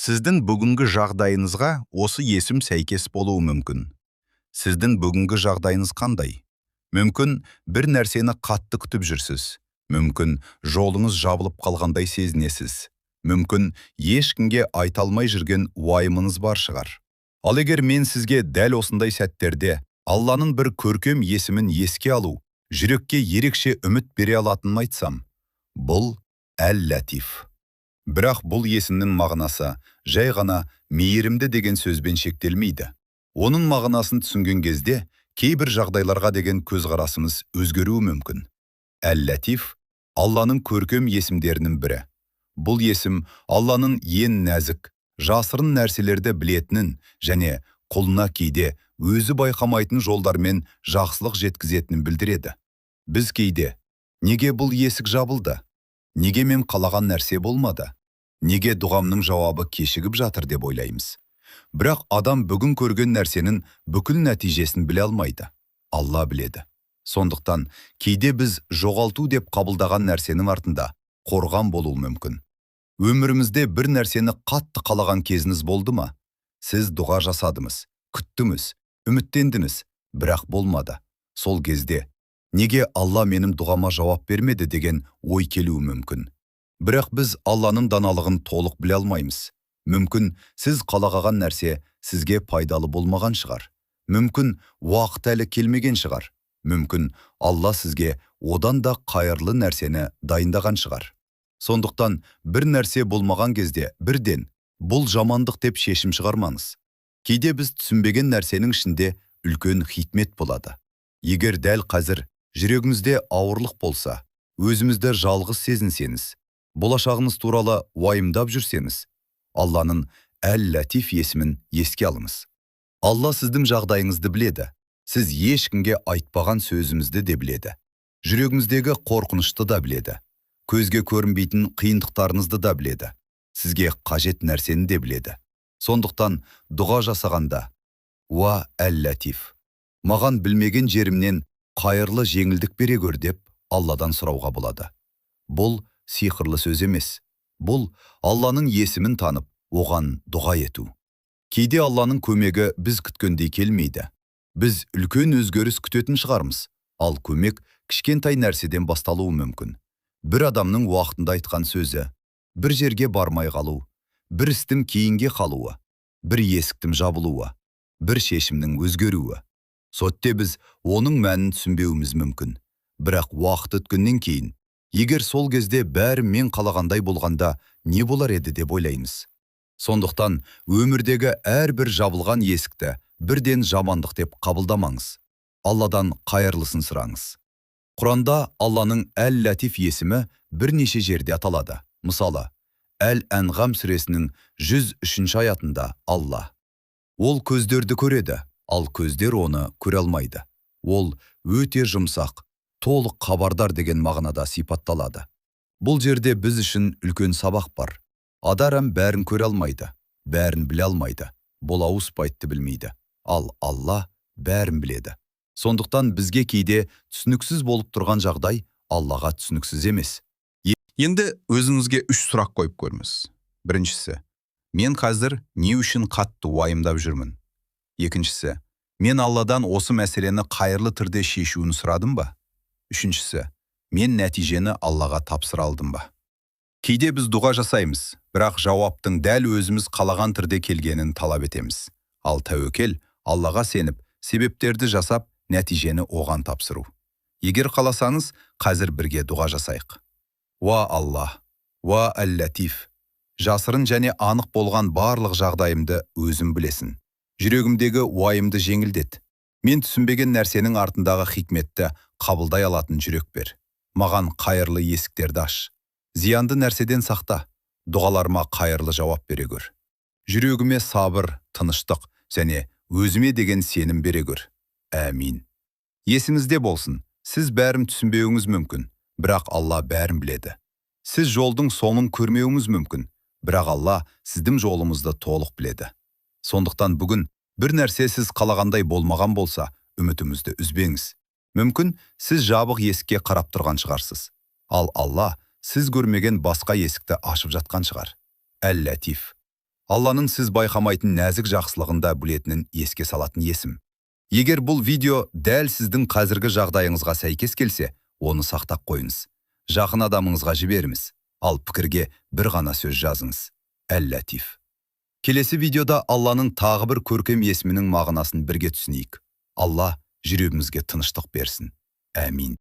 Сіздің бүгінгі жағдайыңызға осы есім сәйкес болуы мүмкін. Сіздің бүгінгі жағдайыңыз қандай? Мүмкін бір нәрсені қатты күтіп жүрсіз. Мүмкін жолыңыз жабылып қалғандай сезінесіз. Мүмкін ешкімге айта алмай жүрген уайымыңыз бар шығар. Ал егер мен сізге дәл осындай сәттерде Алланың бір көркем есімін еске алу, жүрекке ерекше үміт бере алатынын айтсам, бұл Әл-Латиф. Бірақ бұл есімнің мағынасы жай ғана мейірімді деген сөзбен шектелмейді. Оның мағынасын түсінген кезде кейбір жағдайларға деген көзқарасымыз өзгеруі мүмкін. Әл-Латиф Алланың көркем есімдерінің бірі. Бұл есім Алланың ең нәзік, жасырын нәрселерді білетінін және құлына кейде өзі байқамайтын жолдармен жақсылық жеткізетінін білдіреді. Біз кейде, неге бұл есік жабылды? Неге мен қалаған нәрсе болмады? Неге дұғамның жауабы кешігіп жатыр деп ойлаймыз. Бірақ адам бүгін көрген нәрсенің бүкіл нәтижесін біле алмайды. Алла біледі. Сондықтан кейде біз жоғалту деп қабылдаған нәрсенің артында қорған болуы мүмкін. Өмірімізде бір нәрсені қатты қалаған кезіңіз болды ма? Сіз дұға жасадыңыз, күттіңіз, үміттендіңіз, бірақ болмады. Сол кезде неге Алла менің дұғама жауап бермеді деген ой келуі мүмкін. Бірақ біз Алланың даналығын толық біле алмаймыз. Мүмкін сіз қалаған нәрсе сізге пайдалы болмаған шығар. Мүмкін уақыт әлі келмеген шығар. Мүмкін Алла сізге одан да қайырлы нәрсені дайындаған шығар. Сондықтан бір нәрсе болмаған кезде бірден бұл жамандық деп шешім шығармаңыз. Кейде біз түсінбеген нәрсенің ішінде үлкен хикмет болады. Егер дәл қазір жүрегіңізде ауырлық болса, өзіңізді жалғыз сезінсеңіз, болашағыңыз туралы уайымдап жүрсеңіз, Алланың Әл-Латиф есімін еске алыңыз. Алла сіздің жағдайыңызды біледі. Сіз ешкімге айтпаған сөзімізді де біледі. Жүрегіңіздегі қорқынышты да біледі. Көзге көрінбейтін қиындықтарыңызды да біледі. Сізге қажет нәрсені де біледі. Сондықтан дұға жасағанда, «Уа Әл-Латиф, маған білмеген жерімнен қайырлы жеңілдік бере көр» деп Алладан сұрауға болады. Бұл сиқырлы сөз емес. Бұл Алланың есімін танып, оған дұға ету. Кейде Алланың көмегі біз күткендей келмейді. Біз үлкен өзгеріс күтетін шығармыз, ал көмек кішкентай нәрседен басталуы мүмкін. Бір адамның уақытында айтқан сөзі, бір жерге бармай қалу, бір істің кейінге қалуы, бір есіктің жабылуы, бір шешімнің өзгеруі. Сотте біз оның мәнін түсінбеуіміз мүмкін. Бірақ уақыт өткеннен кейін, егер сол кезде бәрі мен қалағандай болғанда не болар еді деп ойлаймыз. Сондықтан өмірдегі әрбір жабылған есікті бірден жамандық деп қабылдамаңыз. Алладан қайырлысын сұраңыз. Құранда Алланың Әл-Латиф есімі бірнеше жерде аталады. Мысалы, Әл-Әнғам сүресінің 103 аятында Алла: «Ол көздерді көреді, ал көздер оны көре алмайды. Ол өте жұмсақ, толық хабардар» деген мағынада сипатталады. Бұл жерде біз үшін үлкен сабақ бар. Адам бәрін көре алмайды, бәрін біле алмайды, бұл ауыспайды білмейді. Ал Алла бәрін біледі. Сондықтан бізге кейде түсініксіз болып тұрған жағдай Аллаға түсініксіз емес. Енді өзіңізге 3 сұрақ қойып көріңіз. Біріншісі, мен қазір не үшін қатты уайымдап жүрмін? Екіншісі, мен Алладан осы мәселені қайырлы түрде шешуін сұрадым ба? Үшіншісі, мен нәтижені Аллаға тапсыра алдым ба? Кейде біз дұға жасаймыз, бірақ жауаптың дәл өзіміз қалаған түрде келгенін талап етеміз. Ал тәуекел Аллаға сеніп, себептерді жасап, нәтижені оған тапсыру. Егер қаласаңыз, қазір бірге дұға жасайық. Уа Алла, уа Әл-Латиф, жасырын және анық болған барлық жағдайымды өзім білесің. Жүрегімдегі уайымды жеңілдет. Мен түсінбеген нәрсенің артындағы хикметті қабылдай алатын жүрек бер. Маған қайырлы есіктерді аш. Зиянды нәрседен сақта. Дұғаларыма қайырлы жауап бере көр. Жүрегіме сабыр, тыныштық және өзіме деген сенім бере көр. Әмин. Есіңізде болсын, сіз бәрін түсінбеуіңіз мүмкін, бірақ Алла бәрін біледі. Сіз жолдың соңын көрмеуіңіз мүмкін, бірақ Алла сіздің жолыңызды толық біледі. Сондықтан бүгін бір нәрсе сіз қалағандай болмаған болса, үмітіңізді үзбеңіз. Мүмкін сіз жабық есікке қарап тұрған шығарсыз. Ал Алла сіз көрмеген басқа есікті ашып жатқан шығар. Әл-Латиф. Алланың сіз байқамайтын нәзік жақсылығында білетінін еске салатын есім. Егер бұл видео дәл сіздің қазіргі жағдайыңызға сәйкес келсе, оны сақтап қойыңыз. Жақын адамыңызға жіберіңіз. Ал пікірге бір ғана сөз жазыңыз. Әл-Латиф. Келесі видеода Алланың тағы бір көркем есімінің мағынасын бірге түсінейік. Алла жүрегімізге тыныштық берсін. Әмин.